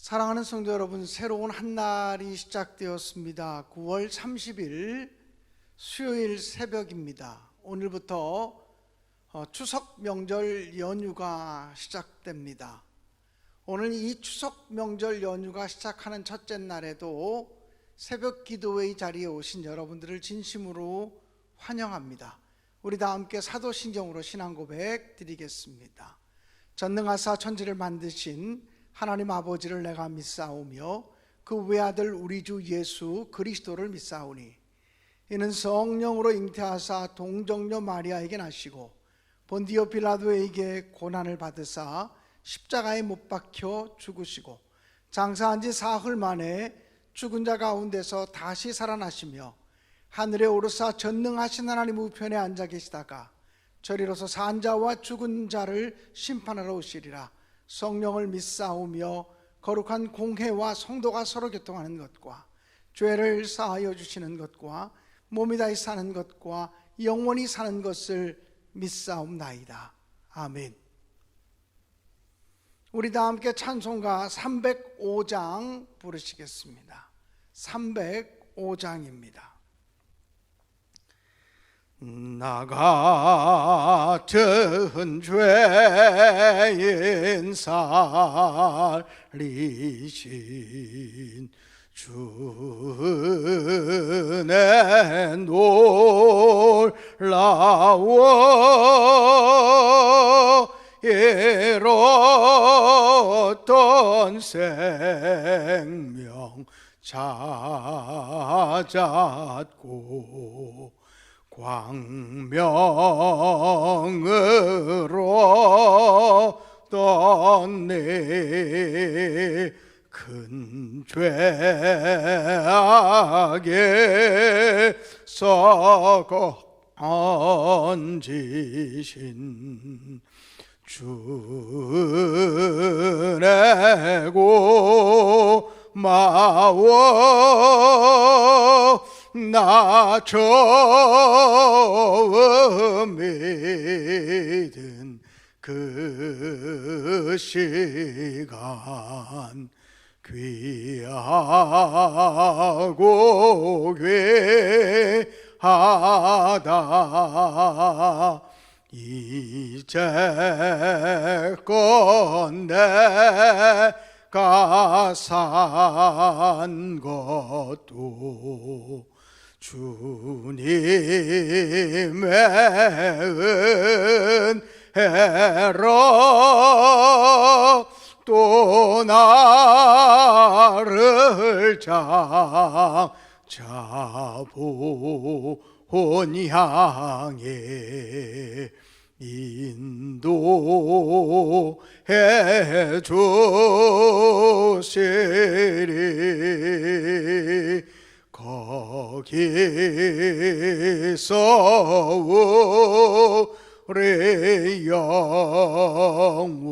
사랑하는 성도 여러분, 새로운 한 날이 시작되었습니다. 9월 30일 수요일 새벽입니다. 오늘부터 추석 명절 연휴가 시작됩니다. 오늘 이 추석 명절 연휴가 시작하는 첫째 날에도 새벽 기도회의 자리에 오신 여러분들을 진심으로 환영합니다. 우리 다 함께 사도신경으로 신앙 고백 드리겠습니다. 전능하사 천지를 만드신 하나님 아버지를 내가 믿사오며 그 외아들 우리 주 예수 그리스도를 믿사오니 이는 성령으로 잉태하사 동정녀 마리아에게 나시고 본디오 빌라도에게 고난을 받으사 십자가에 못 박혀 죽으시고 장사한 지 사흘 만에 죽은 자 가운데서 다시 살아나시며 하늘에 오르사 전능하신 하나님 우편에 앉아 계시다가 저리로서 산 자와 죽은 자를 심판하러 오시리라. 성령을 믿사오며 거룩한 공회와 성도가 서로 교통하는 것과 죄를 사하여 주시는 것과 몸이 다시 사는 것과 영원히 사는 것을 믿사옵나이다. 아멘. 우리 다 함께 찬송가 305장 부르시겠습니다. 305장입니다. 나 같은 죄인 살리신 주은혜 놀라워 잃었던 생명 찾았고 광명으로 떴네. 큰 죄악에 썩어 얹으신 주은혜 고마워. 나 처음 믿은 그 시간 귀하고 귀하다. 이제껏 내가 산 것도 주님의 은혜로 또 나를 잡은 향해 인도해 주시리. 거기서 우리 영원히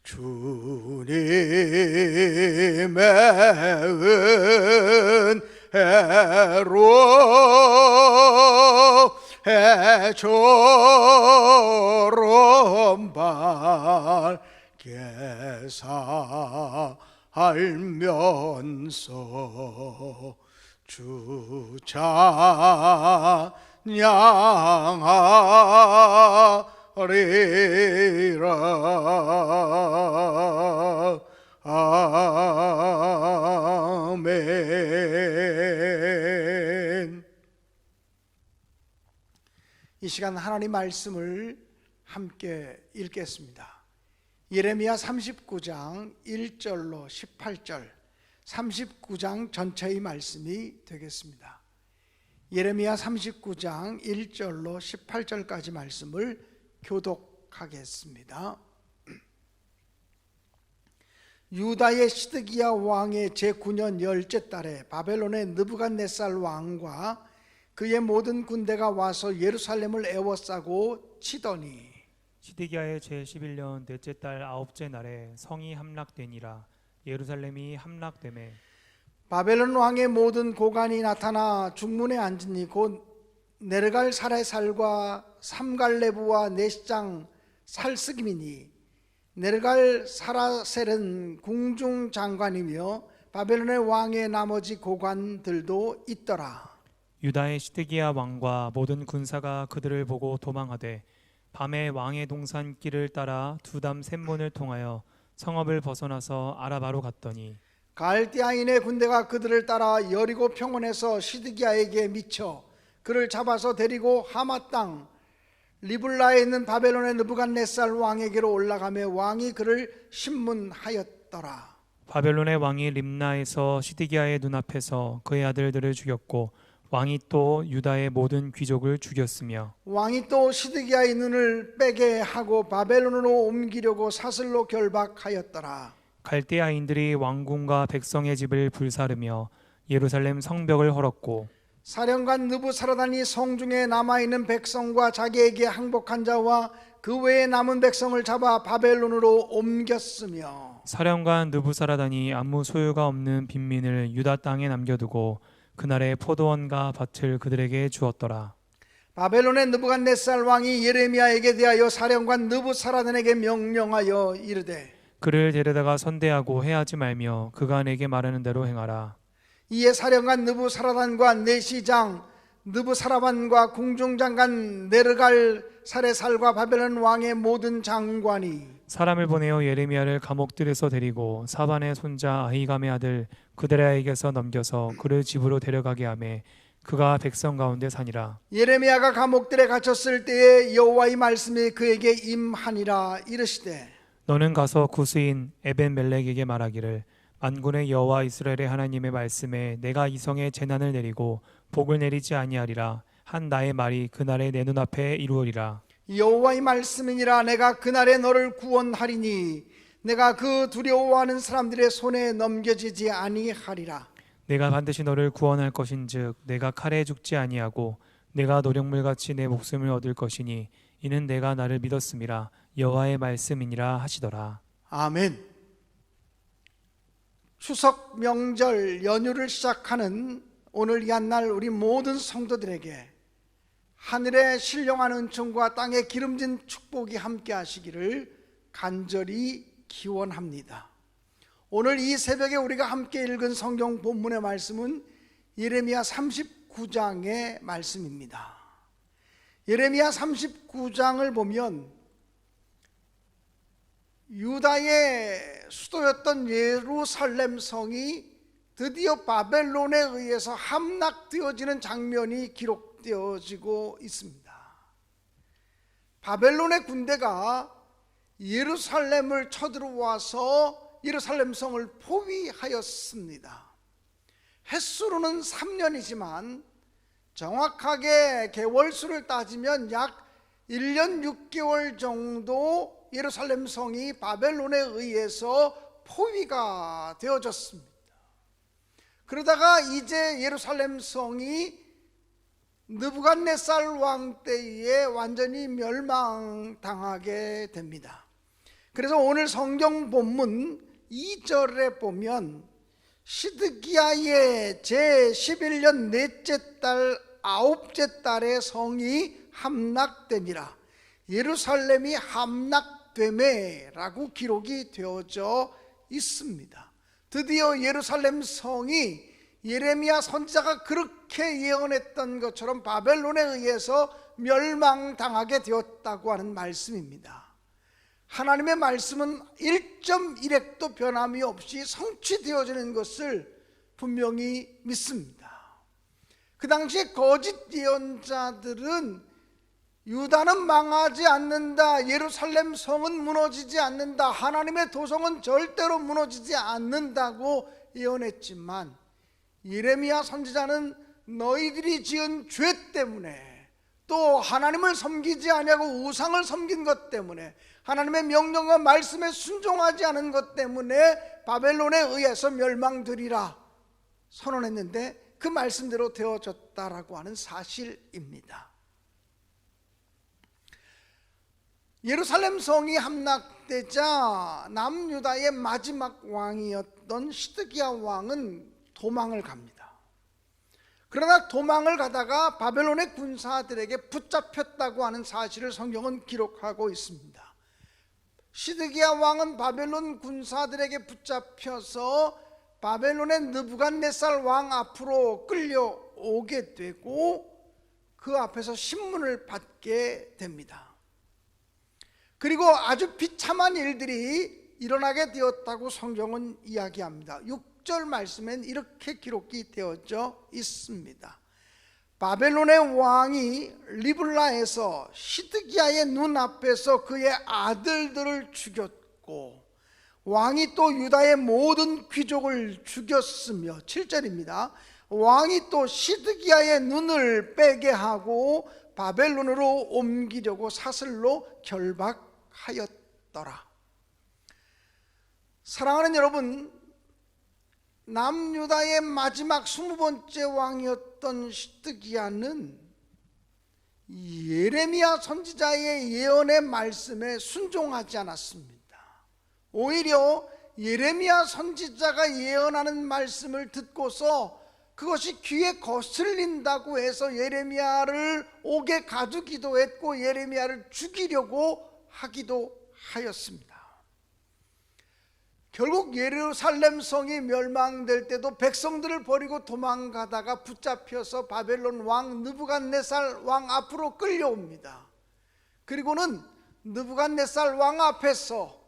주님의 은혜로 해처럼 밝게 살면서 주 찬양하리라. 아멘. 이 시간 하나님 말씀을 함께 읽겠습니다. 예레미야 39장 1절로 18절, 39장 전체의 말씀이 되겠습니다. 예레미야 39장 1절로 18절까지 말씀을 교독하겠습니다. 유다의 시드기야 왕의 제9년 열째 달에 바벨론의 느부갓네살 왕과 그의 모든 군대가 와서 예루살렘을 에워싸고 치더니 시드기야의 제11년 넷째 달 아홉째 날에 성이 함락되니라. 예루살렘이 함락되매 바벨론 왕의 모든 고관이 나타나 중문에 앉으니 곧 네르갈사레살과 삼갈레부와 내시장 살스김이니 네르갈 사라셀은 궁중 장관이며 바벨론의 왕의 나머지 고관들도 있더라. 유다의 시드기야 왕과 모든 군사가 그들을 보고 도망하되 밤에 왕의 동산 길을 따라 두담 샘문을 통하여 성읍을 벗어나서 아라바로 갔더니 갈대아인의 군대가 그들을 따라 여리고 평원에서 시드기야에게 미쳐 그를 잡아서 데리고 하마 땅 리블라에 있는 바벨론의 느부갓네살 왕에게로 올라가며 왕이 그를 신문하였더라. 바벨론의 왕이 림나에서 시드기야의 눈앞에서 그의 아들들을 죽였고 왕이 또 유다의 모든 귀족을 죽였으며 왕이 또 시드기야의 눈을 빼게 하고 바벨론으로 옮기려고 사슬로 결박하였더라. 갈대아인들이 왕궁과 백성의 집을 불사르며 예루살렘 성벽을 헐었고 사령관 느부사라단이 성중에 남아있는 백성과 자기에게 항복한 자와 그 외에 남은 백성을 잡아 바벨론으로 옮겼으며 사령관 느부사라단이 아무 소유가 없는 빈민을 유다 땅에 남겨두고 그날의 포도원과 밭을 그들에게 주었더라. 바벨론의 느부갓네살 왕이 예레미야에게 대하여 사령관 느부사라단에게 명령하여 이르되 그를 데려다가 선대하고 해하지 말며 그가 내게 말하는 대로 행하라. 이에 사령관 느부사라단과 내시장 느부사라반과 궁중장관 네르갈 사레살과 바벨론 왕의 모든 장관이 사람을 보내어 예레미야를 감옥들에서 데리고 사반의 손자 아히감의 아들 그데라에게서 넘겨서 그를 집으로 데려가게 하매 그가 백성 가운데 사니라. 예레미야가 감옥들에 갇혔을 때에 여호와의 말씀이 그에게 임하니라. 이르시되 너는 가서 구스인 에벤멜렉에게 말하기를 만군의 여호와 이스라엘의 하나님의 말씀에 내가 이 성에 재난을 내리고 복을 내리지 아니하리라 한 나의 말이 그날에 내 눈앞에 이루어리라. 여호와의 말씀이니라. 내가 그날에 너를 구원하리니 내가 그 두려워하는 사람들의 손에 넘겨지지 아니하리라. 내가 반드시 너를 구원할 것인즉 내가 칼에 죽지 아니하고 내가 노력물같이 내 목숨을 얻을 것이니 이는 내가 나를 믿었음이라 여호와의 말씀이니라 하시더라. 아멘. 추석 명절 연휴를 시작하는 오늘 이 한날 우리 모든 성도들에게 하늘의 신령한 은총과 땅의 기름진 축복이 함께 하시기를 간절히 기원합니다. 오늘 이 새벽에 우리가 함께 읽은 성경 본문의 말씀은 예레미야 39장의 말씀입니다. 예레미야 39장을 보면 유다의 수도였던 예루살렘 성이 드디어 바벨론에 의해서 함락되어지는 장면이 기록되어지고 있습니다. 바벨론의 군대가 예루살렘을 쳐들어와서 예루살렘 성을 포위하였습니다. 횟수로는 3년이지만 정확하게 개월수를 따지면 약 1년 6개월 정도 예루살렘 성이 바벨론에 의해서 포위가 되어졌습니다. 그러다가 이제 예루살렘 성이 느부갓네살 왕 때에 완전히 멸망당하게 됩니다. 그래서 오늘 성경 본문 2절에 보면 시드기야의 제11년 넷째 달 아홉째 달에 성이 함락되니라. 예루살렘이 함락되매라고 기록이 되어져 있습니다. 드디어 예루살렘 성이 예레미야 선지자가 그렇게 예언했던 것처럼 바벨론에 의해서 멸망당하게 되었다고 하는 말씀입니다. 하나님의 말씀은 1.1획도 변함이 없이 성취되어지는 것을 분명히 믿습니다. 그 당시에 거짓 예언자들은 유다는 망하지 않는다, 예루살렘 성은 무너지지 않는다, 하나님의 도성은 절대로 무너지지 않는다고 예언했지만 예레미야 선지자는 너희들이 지은 죄 때문에 또 하나님을 섬기지 아니하고 우상을 섬긴 것 때문에 하나님의 명령과 말씀에 순종하지 않은 것 때문에 바벨론에 의해서 멸망되리라 선언했는데 그 말씀대로 되어졌다라고 하는 사실입니다. 예루살렘 성이 함락되자 남유다의 마지막 왕이었던 시드기야 왕은 도망을 갑니다. 그러나 도망을 가다가 바벨론의 군사들에게 붙잡혔다고 하는 사실을 성경은 기록하고 있습니다. 시드기야 왕은 바벨론 군사들에게 붙잡혀서 바벨론의 느부갓네살 왕 앞으로 끌려오게 되고 그 앞에서 신문을 받게 됩니다. 그리고 아주 비참한 일들이 일어나게 되었다고 성경은 이야기합니다. 6절 말씀엔 이렇게 기록이 되어져 있습니다. 바벨론의 왕이 리블라에서 시드기야의 눈앞에서 그의 아들들을 죽였고 왕이 또 유다의 모든 귀족을 죽였으며 7절입니다. 왕이 또 시드기야의 눈을 빼게 하고 바벨론으로 옮기려고 사슬로 결박하였더라. 사랑하는 여러분, 남유다의 마지막 20번째 왕이었던 시드기야는 예레미야 선지자의 예언의 말씀에 순종하지 않았습니다. 오히려 예레미야 선지자가 예언하는 말씀을 듣고서 그것이 귀에 거슬린다고 해서 예레미야를 옥에 가두기도 했고 예레미야를 죽이려고 하기도 하였습니다. 결국 예루살렘 성이 멸망될 때도 백성들을 버리고 도망가다가 붙잡혀서 바벨론 왕 느부갓네살 왕 앞으로 끌려옵니다. 그리고는 느부갓네살 왕 앞에서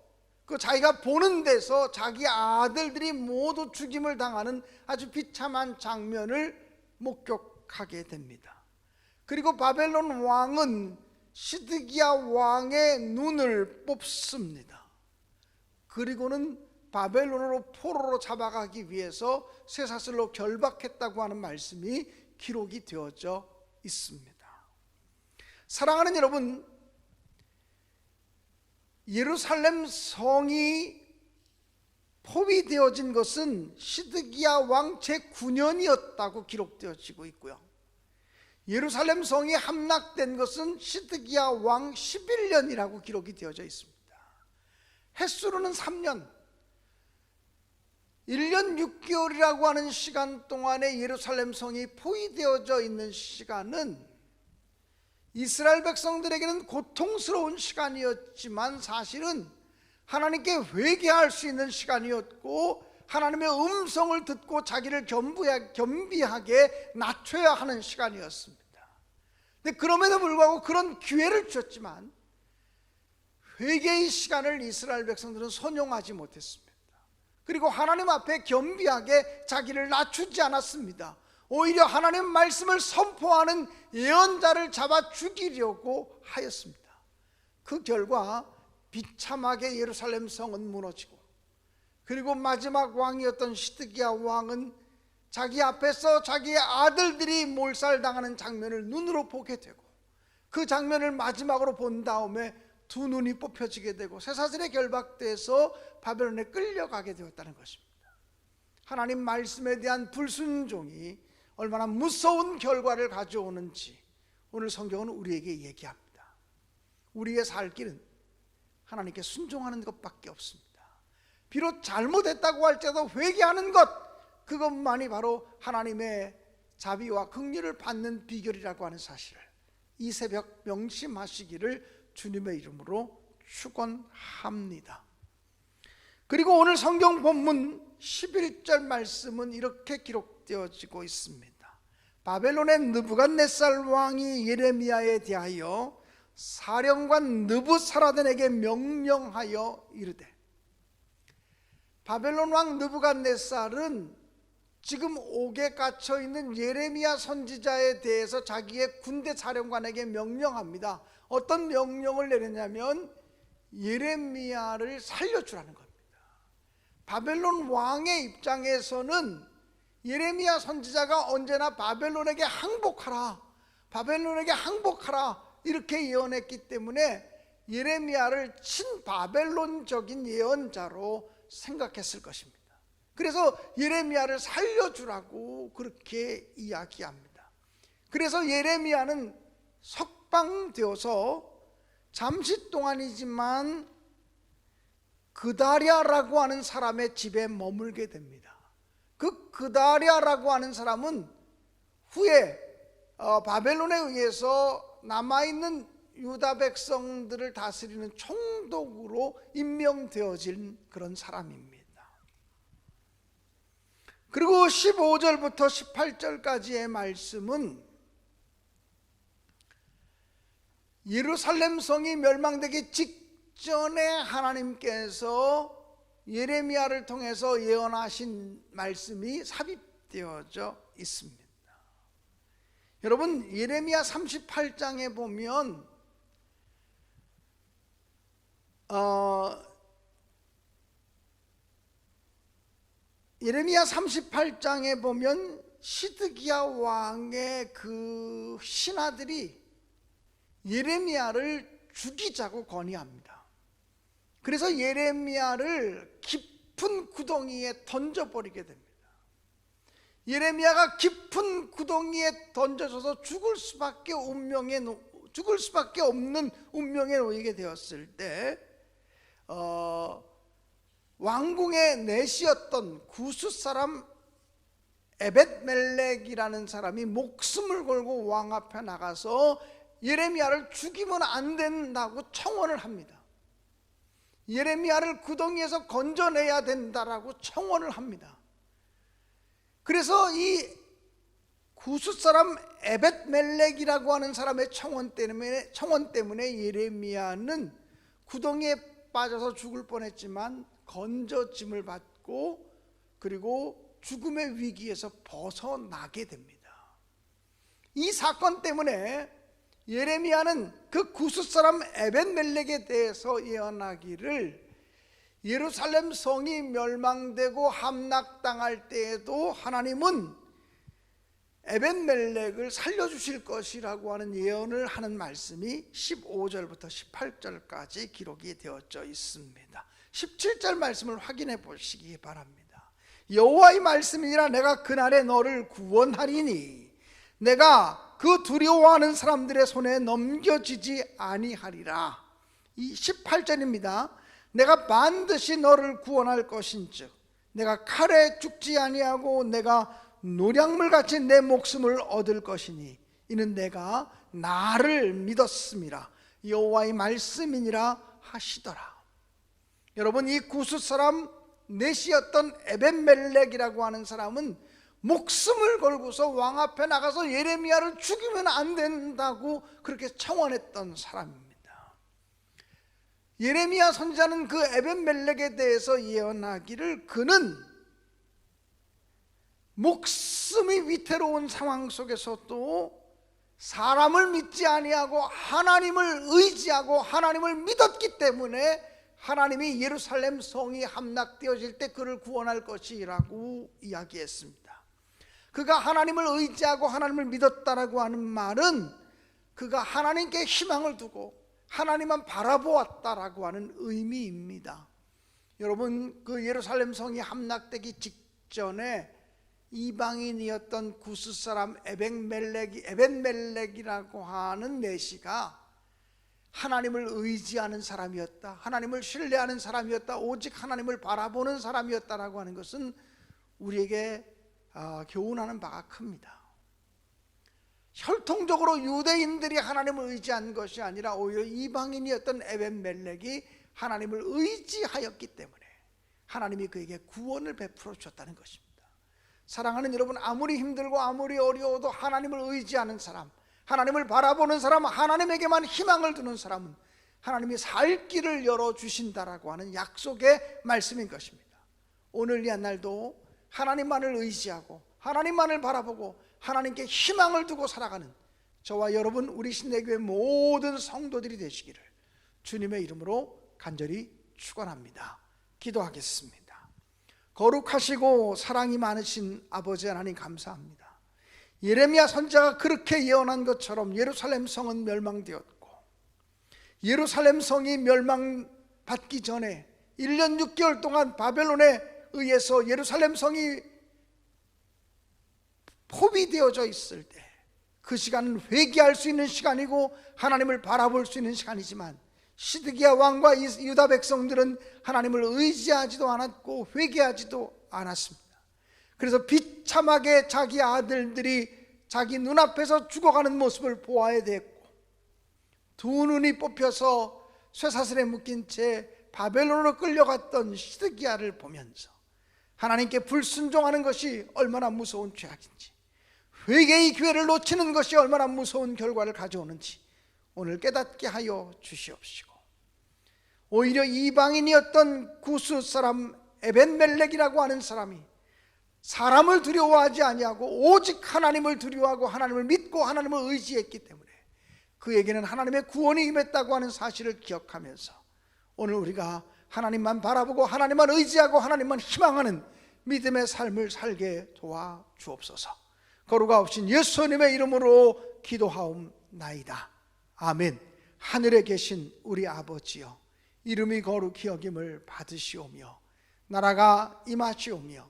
그 자기가 보는 데서 자기 아들들이 모두 죽임을 당하는 아주 비참한 장면을 목격하게 됩니다. 그리고 바벨론 왕은 시드기야 왕의 눈을 뽑습니다. 그리고는 바벨론으로 포로로 잡아가기 위해서 쇠사슬로 결박했다고 하는 말씀이 기록이 되어져 있습니다. 사랑하는 여러분, 예루살렘 성이 포위되어진 것은 시드기야 왕 제9년이었다고 기록되어지고 있고요. 예루살렘 성이 함락된 것은 시드기야 왕 11년이라고 기록이 되어져 있습니다. 햇수로는 3년, 1년 6개월이라고 하는 시간 동안에 예루살렘 성이 포위되어져 있는 시간은 이스라엘 백성들에게는 고통스러운 시간이었지만 사실은 하나님께 회개할 수 있는 시간이었고 하나님의 음성을 듣고 자기를 겸비하게 낮춰야 하는 시간이었습니다. 근데 그럼에도 불구하고 그런 기회를 주셨지만 회개의 시간을 이스라엘 백성들은 선용하지 못했습니다. 그리고 하나님 앞에 겸비하게 자기를 낮추지 않았습니다. 오히려 하나님 말씀을 선포하는 예언자를 잡아 죽이려고 하였습니다. 그 결과 비참하게 예루살렘 성은 무너지고 그리고 마지막 왕이었던 시드기야 왕은 자기 앞에서 자기의 아들들이 몰살당하는 장면을 눈으로 보게 되고 그 장면을 마지막으로 본 다음에 두 눈이 뽑혀지게 되고 쇠사슬에 결박돼서 바벨론에 끌려가게 되었다는 것입니다. 하나님 말씀에 대한 불순종이 얼마나 무서운 결과를 가져오는지 오늘 성경은 우리에게 얘기합니다. 우리의 살 길은 하나님께 순종하는 것밖에 없습니다. 비록 잘못했다고 할지라도 회개하는 것, 그것만이 바로 하나님의 자비와 긍휼을 받는 비결이라고 하는 사실을 이 새벽 명심하시기를 주님의 이름으로 축원합니다. 그리고 오늘 성경 본문 11절 말씀은 이렇게 기록되어지고 있습니다. 바벨론의 느부갓네살 왕이 예레미야에 대하여 사령관 느부사라단에게 명령하여 이르되, 바벨론 왕 느부갓네살은 지금 옥에 갇혀 있는 예레미야 선지자에 대해서 자기의 군대 사령관에게 명령합니다. 어떤 명령을 내렸냐면 예레미야를 살려주라는 겁니다. 바벨론 왕의 입장에서는 예레미야 선지자가 언제나 바벨론에게 항복하라, 바벨론에게 항복하라 이렇게 예언했기 때문에 예레미야를 친바벨론적인 예언자로 생각했을 것입니다. 그래서 예레미야를 살려주라고 그렇게 이야기합니다. 그래서 예레미야는 석방되어서 잠시 동안이지만 그다랴라고 하는 사람의 집에 머물게 됩니다. 그 그다랴라고 하는 사람은 후에 바벨론에 의해서 남아있는 유다 백성들을 다스리는 총독으로 임명되어진 그런 사람입니다. 그리고 15절부터 18절까지의 말씀은 예루살렘 성이 멸망되기 직전에 하나님께서 예레미야를 통해서 예언하신 말씀이 삽입되어져 있습니다. 여러분, 예레미야 38장에 보면 예레미야 38장에 보면 시드기야 왕의 그 신하들이 예레미야를 죽이자고 건의합니다. 그래서 예레미야를 깊은 구덩이에 던져버리게 됩니다. 예레미야가 깊은 구덩이에 던져져서 죽을 수밖에 없는 운명에 놓이게 되었을 때 왕궁의 내시였던 구스 사람 에벳멜렉이라는 사람이 목숨을 걸고 왕 앞에 나가서 예레미야를 죽이면 안 된다고 청원을 합니다. 예레미야를 구덩이에서 건져내야 된다라고 청원을 합니다. 그래서 이 구스 사람 에벳멜렉이라고 하는 사람의 청원 때문에 예레미야는 구덩이에 빠져서 죽을 뻔했지만 건져짐을 받고 그리고 죽음의 위기에서 벗어나게 됩니다. 이 사건 때문에 예레미야는 그 구스 사람 에벳멜렉에 대해서 예언하기를 예루살렘 성이 멸망되고 함락당할 때에도 하나님은 에벳멜렉을 살려주실 것이라고 하는 예언을 하는 말씀이 15절부터 18절까지 기록이 되어져 있습니다. 17절 말씀을 확인해 보시기 바랍니다. 여호와의 말씀이니라 내가 그날에 너를 구원하리니 내가 그 두려워하는 사람들의 손에 넘겨지지 아니하리라. 이 18절입니다. 내가 반드시 너를 구원할 것인즉 내가 칼에 죽지 아니하고 내가 노량물같이 내 목숨을 얻을 것이니 이는 내가 나를 믿었음이라. 여호와의 말씀이니라 하시더라. 여러분, 이 구스 사람 넷이었던 에벳멜렉이라고 하는 사람은 목숨을 걸고서 왕 앞에 나가서 예레미야를 죽이면 안 된다고 그렇게 청원했던 사람입니다. 예레미야 선지자는 그 에벳멜렉에 대해서 예언하기를 그는 목숨이 위태로운 상황 속에서도 사람을 믿지 아니하고 하나님을 의지하고 하나님을 믿었기 때문에 하나님이 예루살렘 성이 함락되어질 때 그를 구원할 것이라고 이야기했습니다. 그가 하나님을 의지하고 하나님을 믿었다라고 하는 말은 그가 하나님께 희망을 두고 하나님만 바라보았다라고 하는 의미입니다. 여러분, 그 예루살렘 성이 함락되기 직전에 이방인이었던 구스 사람 에벳멜렉이라고 하는 내시가 하나님을 의지하는 사람이었다, 하나님을 신뢰하는 사람이었다, 오직 하나님을 바라보는 사람이었다라고 하는 것은 우리에게 교훈하는 바가 큽니다. 혈통적으로 유대인들이 하나님을 의지한 것이 아니라 오히려 이방인이었던 에벳멜렉이 하나님을 의지하였기 때문에 하나님이 그에게 구원을 베풀어 주셨다는 것입니다. 사랑하는 여러분, 아무리 힘들고 아무리 어려워도 하나님을 의지하는 사람, 하나님을 바라보는 사람, 하나님에게만 희망을 두는 사람은 하나님이 살 길을 열어주신다라고 하는 약속의 말씀인 것입니다. 오늘 이 한날도 하나님만을 의지하고 하나님만을 바라보고 하나님께 희망을 두고 살아가는 저와 여러분, 우리 신내교회 모든 성도들이 되시기를 주님의 이름으로 간절히 축원합니다. 기도하겠습니다. 거룩하시고 사랑이 많으신 아버지 하나님, 감사합니다. 예레미야 선지자가 그렇게 예언한 것처럼 예루살렘 성은 멸망되었고, 예루살렘 성이 멸망받기 전에 1년 6개월 동안 바벨론에 의해서 예루살렘 성이 포위되어져 있을 때 그 시간은 회개할 수 있는 시간이고 하나님을 바라볼 수 있는 시간이지만 시드기야 왕과 유다 백성들은 하나님을 의지하지도 않았고 회개하지도 않았습니다. 그래서 비참하게 자기 아들들이 자기 눈앞에서 죽어가는 모습을 보아야 됐고, 두 눈이 뽑혀서 쇠사슬에 묶인 채 바벨론으로 끌려갔던 시드기야를 보면서 하나님께 불순종하는 것이 얼마나 무서운 죄악인지, 회개의 기회를 놓치는 것이 얼마나 무서운 결과를 가져오는지 오늘 깨닫게 하여 주시옵시고, 오히려 이방인이었던 구스 사람 에벤멜렉이라고 하는 사람이 사람을 두려워하지 아니하고 오직 하나님을 두려워하고 하나님을 믿고 하나님을 의지했기 때문에 그에게는 하나님의 구원이 임했다고 하는 사실을 기억하면서 오늘 우리가 하나님만 바라보고 하나님만 의지하고 하나님만 희망하는 믿음의 삶을 살게 도와주옵소서. 거룩하신 예수님의 이름으로 기도하옵나이다. 아멘. 하늘에 계신 우리 아버지여, 이름이 거룩히 여김을 받으시오며 나라가 임하시오며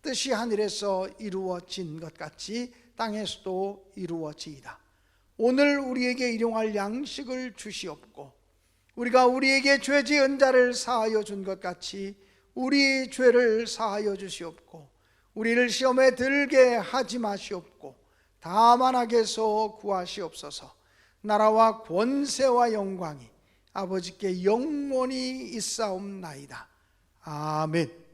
뜻이 하늘에서 이루어진 것 같이 땅에서도 이루어지이다. 오늘 우리에게 일용할 양식을 주시옵고 우리가 우리에게 죄 지은 자를 사하여 준 것 같이 우리 죄를 사하여 주시옵고 우리를 시험에 들게 하지 마시옵고 다만 악에서 구하시옵소서. 나라와 권세와 영광이 아버지께 영원히 있사옵나이다. 아멘.